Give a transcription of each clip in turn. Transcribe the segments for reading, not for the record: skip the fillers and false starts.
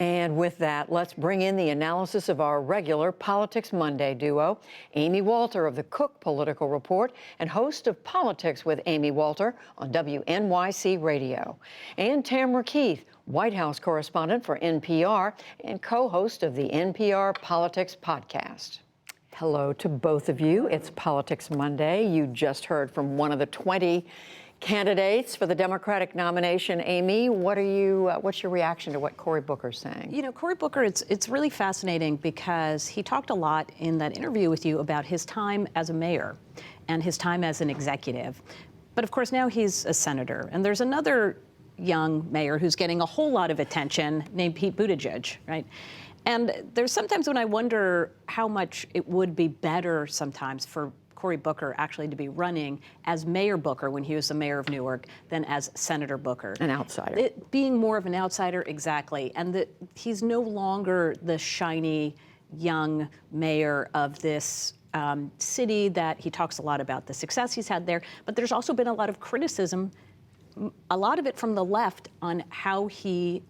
And with that, let's bring in the analysis of our regular Politics Monday duo, Amy Walter of the Cook Political Report and host of Politics with Amy Walter on WNYC Radio, and Tamara Keith, White House correspondent for NPR and co-host of the NPR Politics Podcast. Hello to both of you. It's Politics Monday. You just heard from one of the 20 candidates for the Democratic nomination. Amy, what's your reaction to what Cory Booker's saying? You know, Cory Booker, it's really fascinating because he talked a lot in that interview with you about his time as a mayor and his time as an executive. But of course, now he's a senator. And there's another young mayor who's getting a whole lot of attention named Pete Buttigieg, right? And there's sometimes when I wonder how much it would be better sometimes for Cory Booker actually to be running as Mayor Booker when he was the mayor of Newark than as Senator Booker. An outsider. Being more of an outsider, exactly. And that he's no longer the shiny young mayor of this city that he talks a lot about the success he's had there. But there's also been a lot of criticism, a lot of it from the left, on how he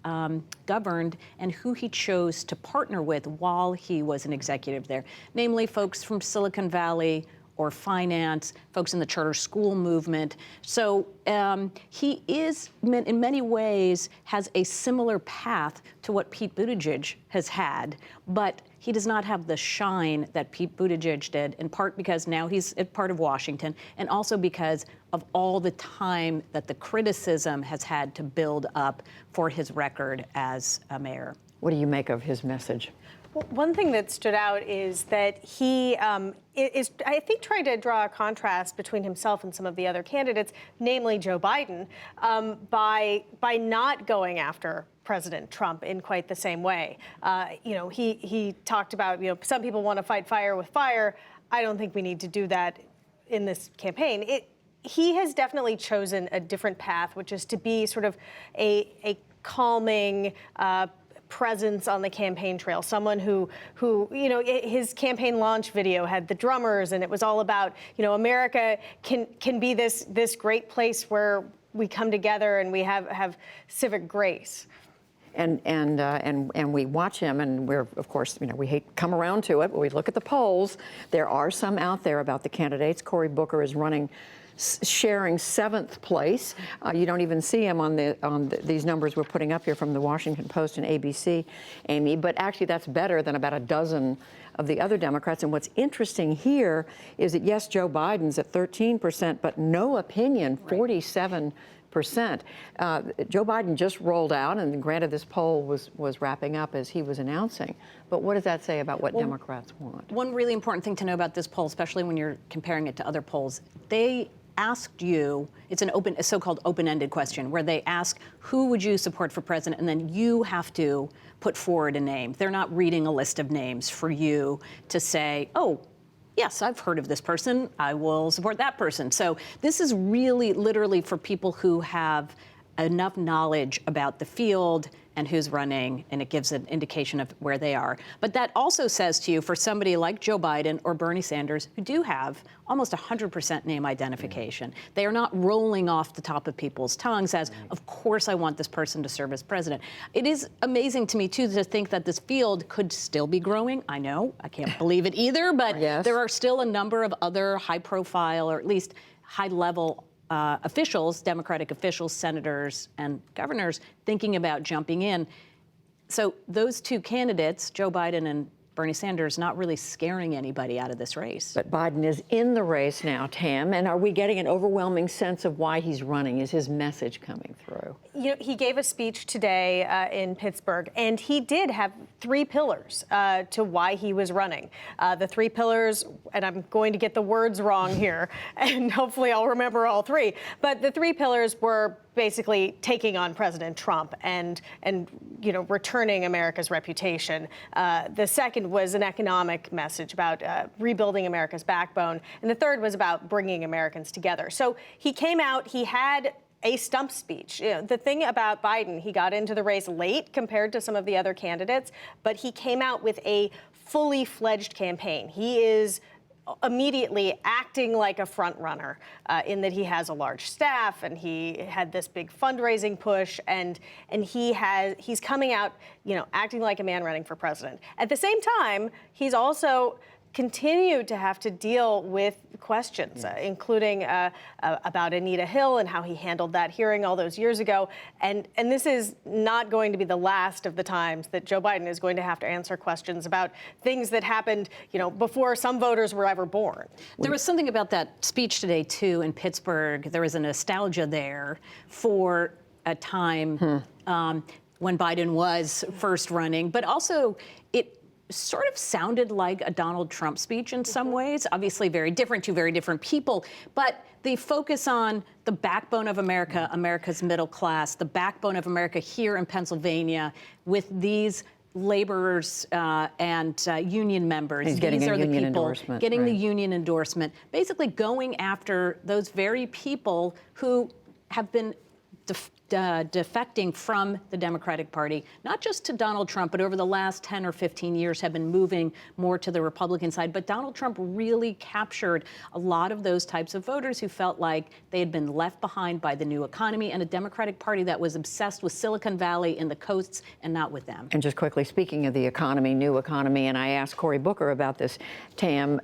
governed and who he chose to partner with while he was an executive there. Namely, folks from Silicon Valley or finance, folks in the charter school movement. So he is, in many ways, has a similar path to what Pete Buttigieg has had, but he does not have the shine that Pete Buttigieg did, in part because now he's a part of Washington, and also because of all the time that the criticism has had to build up for his record as a mayor. What do you make of his message? Well, one thing that stood out is that he is, I think, trying to draw a contrast between himself and some of the other candidates, namely Joe Biden, by not going after President Trump in quite the same way. He talked about, some people want to fight fire with fire. I don't think we need to do that in this campaign. He has definitely chosen a different path, which is to be sort of a calming presence on the campaign trail, someone who his campaign launch video had the drummers, and it was all about, America can be this great place where we come together and we have civic grace. And we watch him, and we're, of course, we hate to come around to it, but we look at the polls. There are some out there about the candidates. Cory Booker is sharing 7th place. You don't even see him on these numbers we're putting up here from the Washington Post and ABC, Amy. But actually, that's better than about a dozen of the other Democrats. And what's interesting here is that, yes, Joe Biden's at 13%, but no opinion, 47%. Joe Biden just rolled out, and granted, this poll was wrapping up as he was announcing. But what does that say about what Democrats want? One really important thing to know about this poll, especially when you're comparing it to other polls, they asked you, it's a so-called open-ended question, where they ask, who would you support for president? And then you have to put forward a name. They're not reading a list of names for you to say, oh, yes, I've heard of this person, I will support that person. So this is really literally for people who have enough knowledge about the field and who's running, and it gives an indication of where they are. But that also says to you, for somebody like Joe Biden or Bernie Sanders, who do have almost 100% name identification, they are not rolling off the top of people's tongues as, of course I want this person to serve as president. It is amazing to me, too, to think that this field could still be growing. I know, I can't believe it either, but yes, there are still a number of other high-profile, or at least high-level officials, Democratic officials, senators, and governors thinking about jumping in. So those two candidates, Joe Biden and Bernie Sanders, not really scaring anybody out of this race. But Biden is in the race now, Tam, and are we getting an overwhelming sense of why he's running? Is his message coming through? He gave a speech today in Pittsburgh, and he did have 3 pillars to why he was running. The 3 pillars, and I'm going to get the words wrong here, and hopefully I'll remember all 3, but the 3 pillars were basically taking on President Trump and returning America's reputation. The second was an economic message about rebuilding America's backbone, and the third was about bringing Americans together. So he came out, he had a stump speech. The thing about Biden, he got into the race late compared to some of the other candidates, but he came out with a fully fledged campaign. He is immediately acting like a front runner in that he has a large staff and he had this big fundraising push and he's coming out, acting like a man running for president. At the same time, he's also continued to have to deal with questions, including about Anita Hill and how he handled that hearing all those years ago. And this is not going to be the last of the times that Joe Biden is going to have to answer questions about things that happened, before some voters were ever born. There was something about that speech today, too, in Pittsburgh. There was a nostalgia there for a time when Biden was first running, but also it sort of sounded like a Donald Trump speech in some ways, obviously very different, two very different people, but the focus on the backbone of America, America's middle class, the backbone of America here in Pennsylvania with these laborers and union members. He's getting These a are the union people endorsement, getting the right. union endorsement, basically going after those very people who have been defecting from the Democratic Party, not just to Donald Trump, but over the last 10 or 15 years have been moving more to the Republican side. But Donald Trump really captured a lot of those types of voters who felt like they had been left behind by the new economy and a Democratic Party that was obsessed with Silicon Valley and the coasts and not with them. And just quickly, speaking of the economy, new economy, and I asked Cory Booker about this, Tam,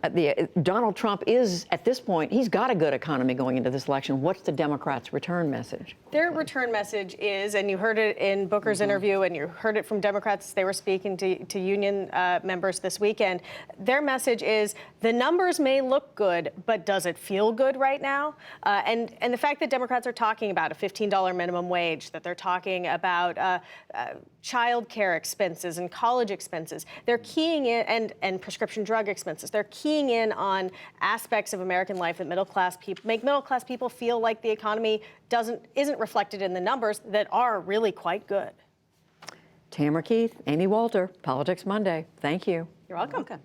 Donald Trump is, at this point, he's got a good economy going into this election. What's the Democrats' return message? Their return message is, and you heard it in Booker's interview, and you heard it from Democrats, they were speaking to union members this weekend. Their message is, the numbers may look good, but does it feel good right now? And the fact that Democrats are talking about a $15 minimum wage, that they're talking about child care expenses and college expenses, they're keying in, and prescription drug expenses, they're keying in on aspects of American life that make middle class people feel like the economy isn't reflected in the numbers that are really quite good. Tamara Keith, Amy Walter, Politics Monday. Thank you. You're welcome. Okay.